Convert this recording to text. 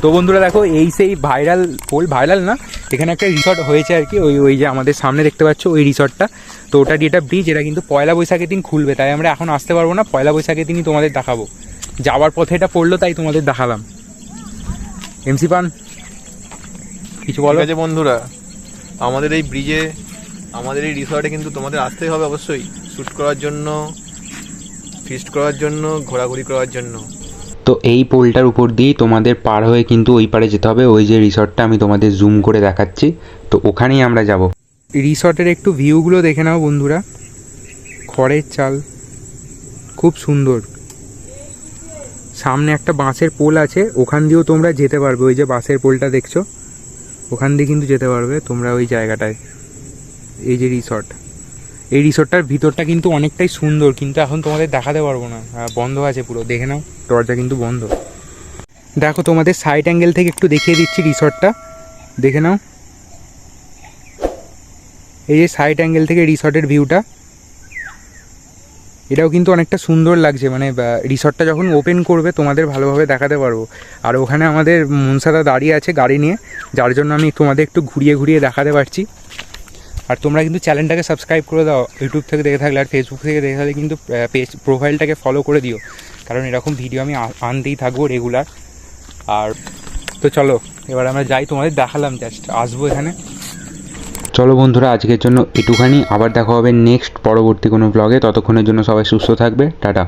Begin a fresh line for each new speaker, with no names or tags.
তো বন্ধুরা দেখো, এই সেই ভাইরাল না, এখানে একটা রিসর্ট হয়েছে আর কি, ওই যে আমাদের সামনে দেখতে পাচ্ছ ওই রিসর্টটা। তো ওটা দিয়ে একটা ব্রিজ, এটা কিন্তু পয়লা বৈশাখের দিন খুলবে, তাই আমরা এখন আসতে পারবো না, পয়লা বৈশাখের দিনই তোমাদের দেখাবো। যাওয়ার পথে এটা পড়লো তাই তোমাদের দেখালাম। এমসি পান কিছু বলো।
ঠিক আছে বন্ধুরা, আমাদের এই ব্রিজে, আমাদের এই রিসর্টে কিন্তু তোমাদের আসতেই হবে অবশ্যই, শ্যুট করার জন্য, ফিস্ট করার জন্য, ঘোরাঘুরি করার জন্য।
তো এই পোলটার উপর দিয়েই তোমাদের পার হয়ে কিন্তু ওই পারে যেতে হবে, ওই যে রিসর্টটা আমি তোমাদের জুম করে দেখাচ্ছি, তো ওখানেই আমরা যাব।
রিসর্টের একটু ভিউগুলো দেখে নাও বন্ধুরা, খড়ের চাল, খুব সুন্দর। সামনে একটা বাঁশের পোল আছে, ওখান দিয়েও তোমরা যেতে পারবে, ওই যে বাঁশের পোলটা দেখছো ওখান দিয়ে কিন্তু যেতে পারবে তোমরা ওই জায়গাটায়। এই যে রিসর্ট, এই রিসর্টটার ভিতরটা কিন্তু অনেকটাই সুন্দর, কিন্তু এখন তোমাদের দেখাতে পারবো না, বন্ধ আছে পুরো, দেখে নাও দরজা কিন্তু বন্ধ। দেখো তোমাদের সাইড অ্যাঙ্গেল থেকে একটু দেখিয়ে দিচ্ছি রিসর্টটা, দেখে নাও। এই যে সাইড অ্যাঙ্গেল থেকে রিসর্টের ভিউটা, এটাও কিন্তু অনেকটা সুন্দর লাগছে, মানে রিসর্টটা যখন ওপেন করবে তোমাদের ভালোভাবে দেখাতে পারবো। আর ওখানে আমাদের মনসাদা দাঁড়িয়ে আছে গাড়ি নিয়ে, যার জন্য আমি তোমাদের একটু ঘুরিয়ে ঘুরিয়ে দেখাতে পারছি। আর তোমরা কিন্তু চ্যানেলটাকে সাবস্ক্রাইব করে দাও ইউটিউব থেকে দেখে থাকলে, আর ফেসবুক থেকে দেখে থাকলে কিন্তু পেজ প্রোফাইলটাকে ফলো করে দিও, কারণ এরকম ভিডিও আমি আনতেই থাকবো রেগুলার। আর তো চলো এবার আমরা যাই, তোমাদের দেখালাম, জাস্ট আসবো এখানে।
চলো বন্ধুরা, আজকের জন্য এটুখানি, আবার দেখা হবে নেক্সট পরবর্তী কোনো ব্লগে। ততক্ষণের জন্য সবাই সুস্থ থাকবে, টাটা।